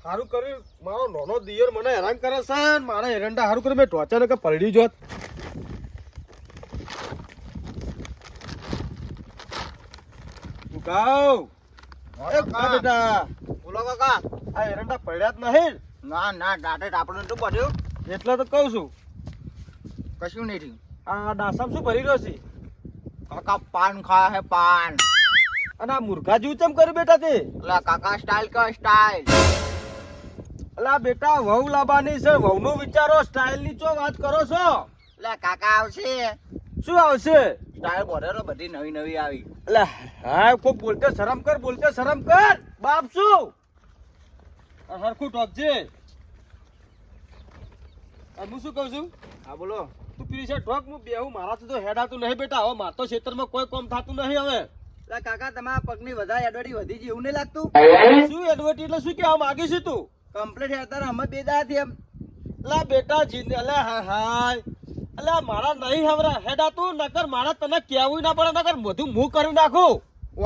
હારું કર્યું મારો નાનો દિયર મને હેરાન કરે છે મારા એરંડા હારું કર્યું મેં ટોચા કે પલડી જોત ગાવ એ બેટા બોલો કાકા. આ એરંડા પડ્યા જ નહીં ના ના ડાટે આપણે તો પડ્યું એટલે તો કહું છું કશું નહીં થયું. આ ડાસામાં શું ભરી રહ્યો છે કાકા પાન ખાયા હે પાન. અને આ મુર્ગા જેવું ચમ કર્યું બેટા તે એટલે કાકા સ્ટાઇલ કા સ્ટાઇલ. અલા બેટા વહુ લાવવાની છે વહુનું વિચારો સ્ટાઇલ ની ચો વાત કરો છો એટલે કાકા આવશે શું આવશે સ્ટાઇલ બોલેરો બધી નવી નવી આવી. એટલે હા કોઈ બોલતે શરમ કર બાપ શું આ હરખું ટોકજે હું શું કહું છું હા બોલો. તું પીરી છે ટોક હું બેહું મારાથી તો હેડાતું નહીં બેટા હવે માર તો ખેતરમાં કોઈ કામ થતું નહીં હવે એટલે કાકા તમારા પગની વધારે એડવર્ટી વધી ગઈ એવું નહીં લાગતું? શું એડવર્ટી એટલે શું કહેવા માંગી છે તું કમ્પ્લીટ હેતર અમે બે દાથી એમ. અલા બેટા જીને અલા હાય અલા મારા નહીં હવરા હેડા તું નકર મારા તને કેવું ના પડે નકર બધું હું કરી નાખું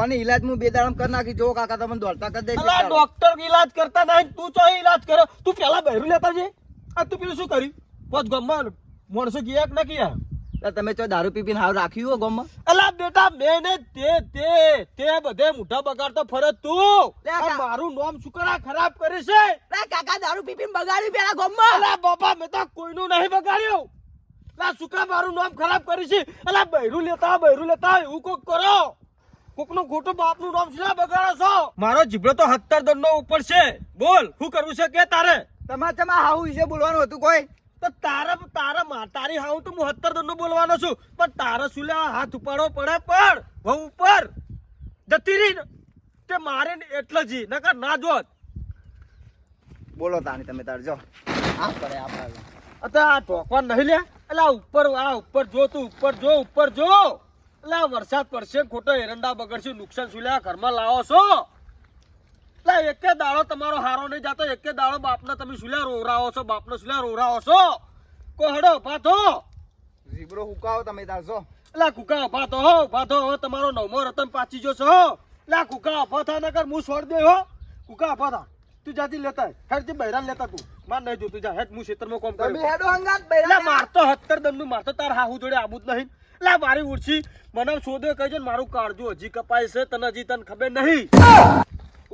ઓની ઈલાજ હું બે દાડમ કરી નાખી. જો કાકા તમને દોડતા કરી દે. અલા ડોક્ટર ઈલાજ કરતા નહીં તું ચો ઈલાજ કરો તું પેલા બહેરું લેતા છે આ તું પેલું શું કર્યું પોચ ગામમાં માણસો ગયા કે ના ગયા તમે ચો દારૂ પી પીને હાવ રાખ્યું હો ગામમાં? અલા બેટા મેં ને તે બધે મોઢા બગાડતો ફરે તું આ મારું નામ શું કરા ખરાબ કરે છે કાકા દારૂ પી પીને બગાડ્યું પેલા ગામમાં. અલા બાપા મેં તો કોઈનું નહીં બગાડ્યું લા સુકા મારું નામ ખરાબ કરી છે અલા બહેરું લેતા એવું કોક કરો કોકનું ખોટું બાપનું નામ શું બગાડો છો મારો જીભડો તો 70 દંડનો ઉપર છે બોલ શું કરવું છે કે તારે તમારે હાઉ વિશે બોલવાનું હતું કોઈ? તો તારી હાઉ તો હું 70 દંડનો બોલવાનો છું પણ તારે શું લે હાથ ઉપાડવો પડે પણ વહુ ઉપર જતી રહી ને તે મારે એટલે જ નકર ના જોત બોલો તાણી તમે તાર જો આ કરે આપણે આ ટોકવા નહીં લે અલા ઉપર જો તું ઉપર જો અલા વરસાદ પડશે ખોટો એરંડા બગડશે નુકસાન શું લે ઘરમાં લાવો છો અલા એકે દાડો તમારો હારો નહીં જાતો એકે દાડો બાપને તમે શું લે રોવરાવો છો બાપને શું લે રોવરાવો છો કો હડો ભાતો જીબડો હુકાવો તમે તાર જો. અલા કુકા ભાતો હવે તમારો નવમો રતન પાછી જો છો અલા કુકા ભાતા નકર હું છોડ દે હો કુકા ભાતા તું જાતી લેતા હેડ જે બૈરાન લેતા તું માર નહીં જોતું જા હેડ હું ખેતરમાં કામ કરું. તમે હેડો હંગાત એટલે બૈરા મારતો 70 દંડનું મારતો તાર હાહુ જોડે આબુ જ નહીં એટલે મારી ઉડછી મને શોધે કહેજો ને મારું કાળજો હજી કપાય છે તને હજી તને ખબર નહીં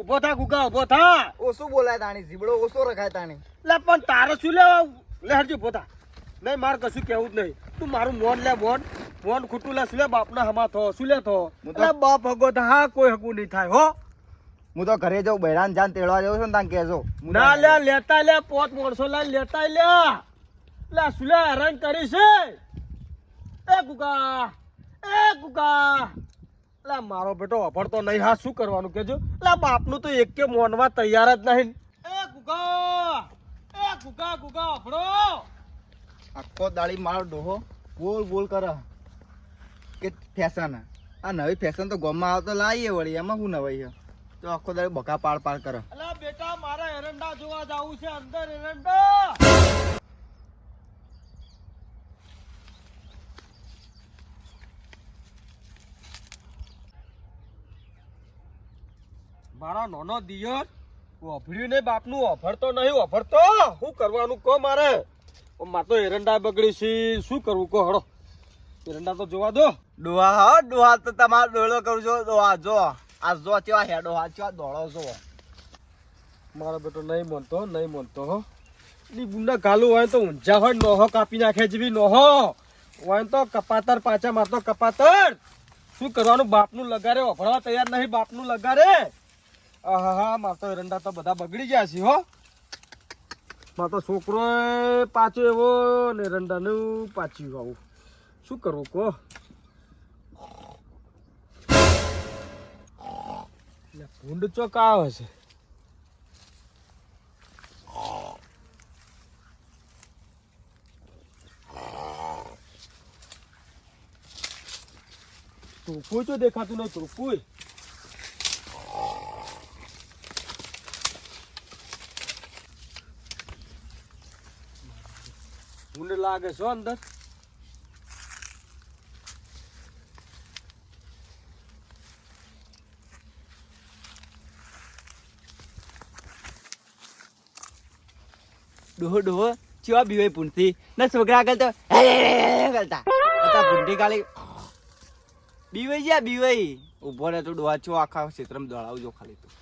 ઉભો થા ગુગા ઉભો થા ઓછું બોલાય તાણી જીબડો ઓછો રખાય તાણી. એટલે પણ તારે શું લેવા લે હરજી ઉભો થા નહીં મારે કશું કેવું જ નહીં તું મારું મોન લે મોન ખોટું લે શું લે બાપના હમા થો શું લે થો એટલે બાપ હગો હા કોઈ હગું નહીં થાય હો હું તો ઘરે જાઉં બૈરાન જાન તેડવા જાઉં છું ને તાન કહેજો. ના લે લેતા લે પોત મોણસો લાઈ લેતા લે લે શું લે હેરાન કરી છે એ ગુગા લે મારો બેટો અભડતો નહીં હા શું કરવાનું કેજો લે બાપનું તો એક કે મોનવા તૈયાર જ નહીં એ ગુગા અભડો આખો દાડી મારો ડોહો બોલ કરે કે ફેશન આ નવી ફેશન તો ગામમાં આવતો લાવીએ વળી એમાં શું નવાઈ છે તો આખો દાડી બકા પાડ કરે. અલા બેટા મારા એરંડા જોવા જાવું છે અંદર એરંડા મારા નાનો દિયર ઓફર્યું ને બાપનું ઓફરતો નહીં ઓફરતો શું કરવાનું કહો મારે મારે તો એરંડા બગડી છે શું કરવું કહો હળો એરંડા તો જોવા દો ડોહા તો તમારો ડોળો કરું છો. ડોહા જો આ જો કેવા હેડો હા કેવા દોડો છો. મારો બેટો નહીં મોનતો હો ની બુંડા ગાલું હોય તો ઊંઝા હોય નોહો કાપી નાખે જેવી નોહો હોય તો કપાતર પાછા મારતો કપાતર શું કરવાનું બાપનું લગારે ઓફરવા તૈયાર નહીં બાપનું લગારે હા મારતો એરંડા તો બધા બગડી ગયા છે હો મારો છોકરો પાછો એવો ને એરંડાનું પાછું આવું શું કરવું કહો ભૂંડ ચોક આવે છે ટોપું તો દેખાતું નહીં ટોપું ભૂંડ લાગે છો અંદર ડોહો ડોહો ચેવા બીવાય પૂંઠી ને છોકરા આગળ તો કરતા પૂંઠી કાલી બીવાઈ ગયા બીવાઈ ઉભો રહે તું ડોહા છો આખા ક્ષેત્રમાં દોડાવજો ખાલી તું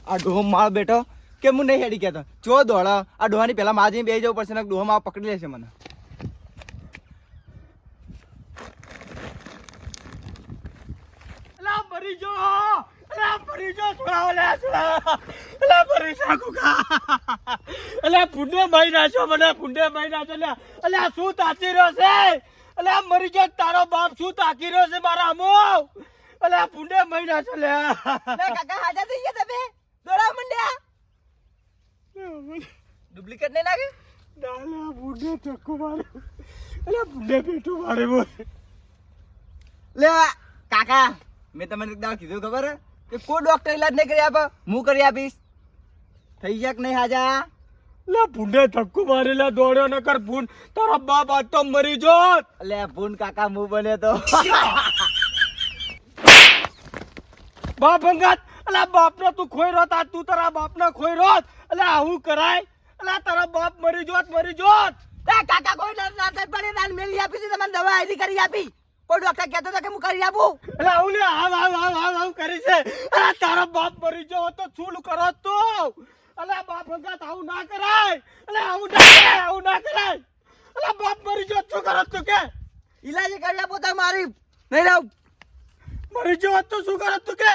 આ ડોહો માળ બેઠો કે હું નહીં હેડી કહેતો ચો દોડા આ ડોહાની પેલા માં જઈને બેસી જવું પડશે ને ડોહો માં પકડી લેશે મને મરી ગયો તારો બાપ શું તાકી રહ્યો છે મારા અમો અલ્યા પુંડે મહિના છે લે કાકા હાજા થઈ ગયા તમે દોડા મંડ્યા ડુપ્લિકેટ નહીં લાગે ડાલા પુંડે ચક્કુ મારે અલ્યા પુંડે પેટું મારે બોલ લે કાકા મેં તમને એક દાવ કીધું ખબર કે કોઈ ડોક્ટર ઇલાજ નહીં કરી આપે હું કરી આપીશ થઈ જાય કે નહીં હાજા લે પુંડે ચક્કુ મારેલા દોડ્યો ન કર પુન તારો બાપ આજ તો મરી જોત લે પુન કાકા હું બને તો બાપ અંગાત અલા બાપને તું ખોઈ રોત આ તું તારા બાપને ખોઈ રોત અલા આવું કરાય અલા તારા બાપ મરી જોત એ કાકા કોઈ ના થાય પડે દાન મેલી આપી છે તમને દવા આઈડી કરી આપી કોઈ ડોક્ટર કહેતો તો કે હું કરી આપું અલા આવું લે આવ કરી છે અલા તારા બાપ મરી જો તો છૂલ કરો તો અલા બાપ અંગાત આવું ના કરાય અલા આવું ના કરાય અલા બાપ મરી જો શું કરો તું કે ઇલાજ કરી આપો તો મારી નહીં રહું મરી જો તો શું કરો તું કે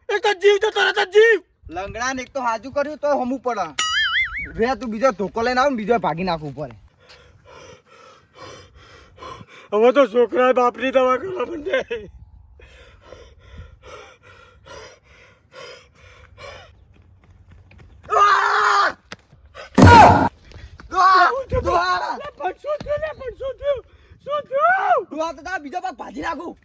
એક તો જીવ તો તરત જ જીવ લંગડા ને એક તો હાજુ કર્યું તો હમું પડે રે તું બીજો ધોકો લઈને આવ ને બીજો ભાગી નાખવું પડે હવે તો છોકરા બાપની દવા કરવા માંડે બીજો પગ ભાજી નાખું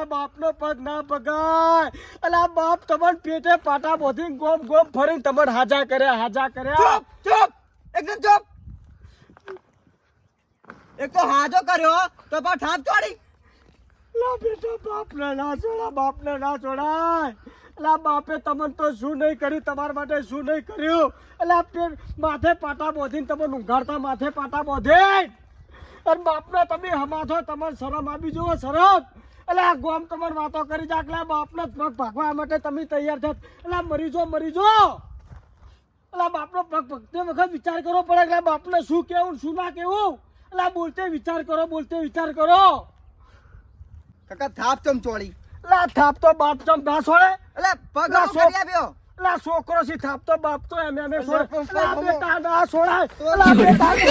બાપનો પગ ના પગાય અલા બાપ તમને પેટે પાટા બોધી ગોમ ફરીને તમને હાજા કર્યા ચૂપ એકદમ ચૂપ એક તો હાજો કર્યો તો પણ ઠાપ છોડી લા બેટા બાપને ના છોડાય અલા બાપે તમને તો શું નહીં કર્યું તમારા માટે શું નહીં કર્યું અલા માથે પાટા બોધીને તમને ઊંઘાડતા માથે પાટા બોધે અને બાપને તમે હમાથો તમારે શરમ આપી જુઓ શરમ એટલે આ ગોમ તમારે વાતો કરી જાકલા બાપને પગ ભાગવા માટે તમે તૈયાર થાત એટલે મરી જો એટલે બાપનો પગ ભગતે વખત વિચાર કરવો પડે એટલે બાપને શું કેવું શું ના કેવું એટલે બોલતે વિચાર કરો કાકા થાપ ચમ ચોડી એટલે થાપ તો બાપ ચમ ના છોડે એટલે પગ કરી આપ્યો એટલે છોકરો સી થાપ તો બાપ તો એમ છોડે બેટા ના છોડાય બેટા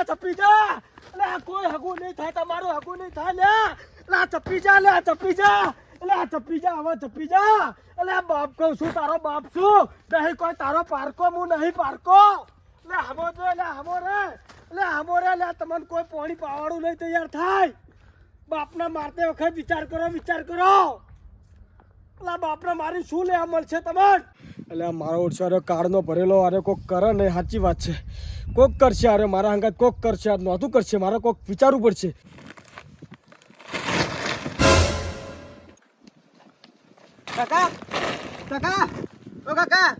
ચપી જા અલે કોઈ હગું નહીં થાય તમારું હગું નહીં થાય લે અલે ચપી જા હવે ચપી જા અલે બાપ કહું છું તારો બાપ છું નહીં કોઈ તારો પારકો હું નહીં પારકો લે હમો જો લે હમો રે લે તમને કોઈ પાણી પાવાળું નહીં તૈયાર થાય બાપને મારતે વખત વિચાર કરો અલે બાપને મારી શું લેવા મળશે તમને એટલે મારો ઓછારો કાળનો ભરેલો અરે કોક કરે ને સાચી વાત છે કોક કરશે અરે મારા હંગાત કોક કરશે આ નહોતું કરશે મારે કોક વિચારવું પડશે કાકા ઓ કાકા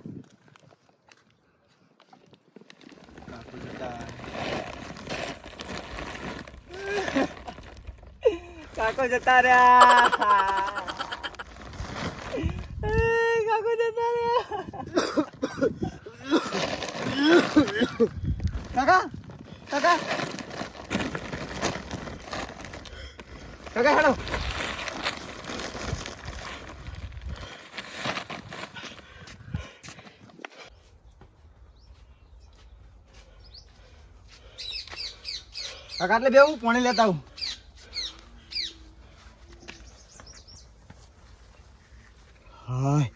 કાકો જતા રહ્યા કાકા હેલો કાકા એટલે બેવું પાણી લેતા આવું હાય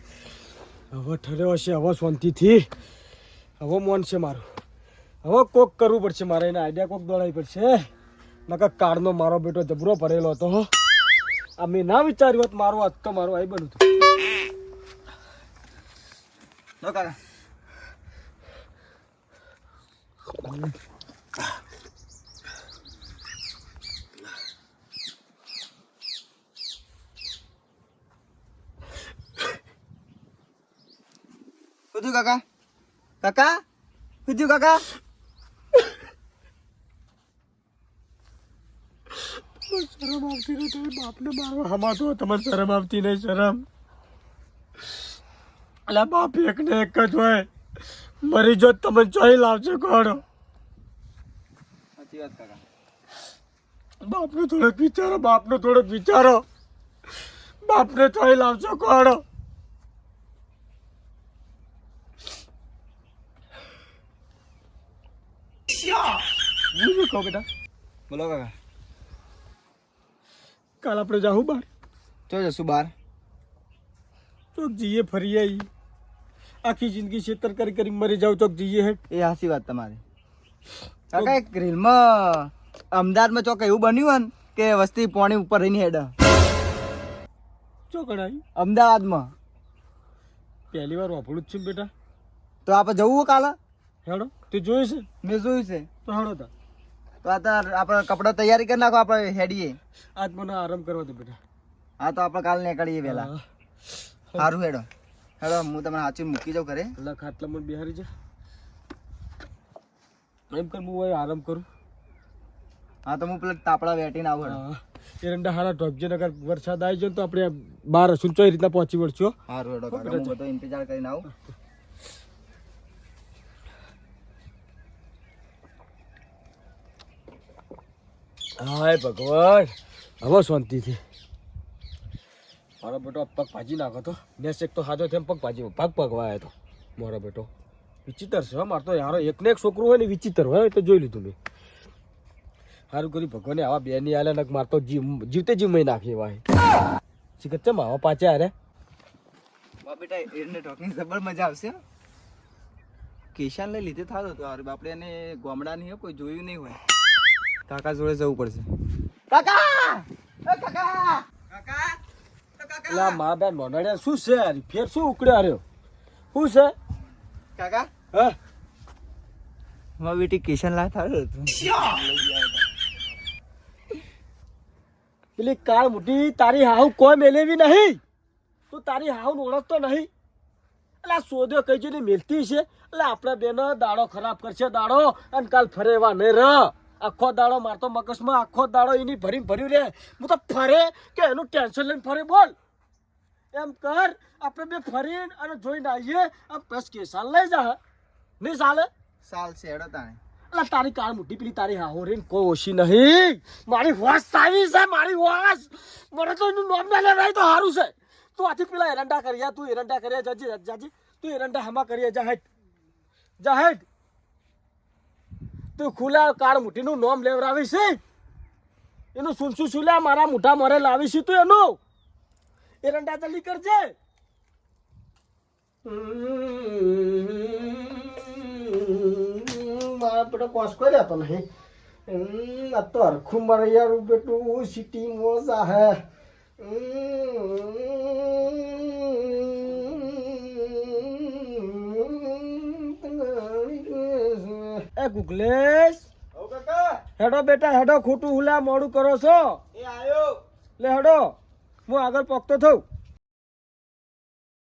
હવે ઠર્યો હશે હવે શાંતિથી હવે મોન છે મારું. હવે કોક કરવું પડશે મારે, એને આઈડિયા કોક દોડાવી પડશે. નકર કાળનો મારો બેટો જબરો ભરેલો હતો. આ મેં ના વિચાર્યું હોત મારું આજ તો મારું આઈ બન્યું હતું. લો કાકા. શું થયું કાકા? કાકા શું થયું કાકા? શરમ આવતી નહીં, તમે બાપને મારવા હમાતો તમારે શરમ આવતી નહીં? શરમ અલા બાપ એક ને એક જ હોય. મરી જો તમે જોઈ લાવશે કોણ? સાચી વાત કાકા. બાપને થોડોક વિચારો, બાપને થોડોક વિચારો. બાપને જોઈ લાવશો કોણ? કહો બેટા. બોલો કાકા. કાલ આપણે જાઉં બહાર, ચો જશું બહાર. ચોક જઈએ ફરી આવી. આખી જિંદગી છેતર કરી કરી મરી જાવ, ચોક જઈએ હેઠ. એ હાચી વાત તમારી કાકા. એક રીલમાં અમદાવાદમાં ચોક એવું બન્યું હોય ને કે વસ્તી પોણી ઉપર રહીને હેડ. ચોક આવી અમદાવાદમાં પહેલી વાર વાપરું જ છું બેટા. તો આપણે જવું હોય કાલે? હેડો, તે જોયું છે? મેં જોયું છે. તો હેડો તા. તો આ આપણે કપડાં તૈયારી કરી નાખો, આપણે હેડીએ. આજ મને આરામ કરવા દે બેટા. હા તો આપણે કાલે નીકળીએ વહેલા. હા. સારું હેડો. હેડો હું તમને સાચી મૂકી જાઉં ઘરે. એટલે ખાટલા મને બિહારી જા. એમ કર હું અહીં આરામ કરું. હા તો હું પેલા તાપડા વેટીને આવું. હેડો. હા, એરંડા હારા ઢોકજે, નકર વરસાદ આવી જાય ને તો આપણે બહાર હશું ચોઈ રીતના પહોંચી વળશું. સારું હેડો કાકા, હું બધો ઇંતજાર કરીને આવું. હાય ભગવાન, હવે શાંતિથી. મારો બેટો પગ ભાજી નાખો તો નેસ એક તો સાજો થયો પગ ભાજી પગ પગવાયો તો મારો બેટો. વિચિત્ર છે મારે તો યાર. એક ને એક છોકરું હોય ને વિચિત્ર હોય તો જોઈ લીધું મેં. સારું કર્યું ભગવાને આવા બે ની આલે ને મારે તો જીવતે જીવ મહી નાખી એવા શીખત છે આવા પાછા અરે. બા બેટા એને ઢોકની જબર મજા આવશે. કિશાનને લીધે થતો હતો. અરે બાપડે એને ગામડાની હે કોઈ જોયું નહીં હોય. કાકા જોડે જવું પડશે. કાકા કાકા કાકા એટલે મા બેન નોનાડ્યા શું છે યાર? ફેર શું ઉકળ્યા રહ્યો? શું છે કાકા? હા મારી બેટી કિશન લાય થયો હતો. પેલી કાળ મોટી તારી હાવ કોઈ મેલેવી નહીં. તું તારી હાવ ઓળખતો નહીં. એટલે સોદ્યો કઈ જઈને મેલતી છે. એટલે આપણે બેનો દાડો ખરાબ કરશે દાડો, અને કાલ ફરે એવા નહીં રહ. આખો દાડો મારતો મગજમાં, આખો દાડો એની ભર્યું રે. હું તો ફરે કે એનું ટેન્શન લઈને ફરે. બોલ એમ કર, આપણે બે ફરીને અને જોઈને આવીએ. આ બસ કેસાલ લઈ જા. નહીં ચાલે? સાલ છે હેડો તાણે. એટલે તારી કાળ મોટી પેલી તારી હાહો રે કોઈ ઓછી નહીં. મારી હોશ સાવી છે, મારી હોશ. મને તો એનું નામ ના લેવાય તો સારું છે. તું આથી પેલા એરંડા કર્યા, તું એરંડા કર્યા જાજી. તું એરંડા હમા કરીએ જા હેઠ. તું ખુલ્લા કાળ મોટીનું નામ લેવરાવી છે. એનું સુનસું સુલ્યા મારા મોઢા મોરે લાવી છે. તું એનું એરંડા જલ્દી કરજે. મારા પેટો કોસ કોઈ રહેતો નહીં. આ તો હરખું મારે યાર બેટું સિટી મોજા હે. એ ગુગલેશ, હેડો બેટા હેડો. ખોટું હુલા મોડું કરો છો. એ આયો. લે હેડો, હું આગળ પકતો થઉં.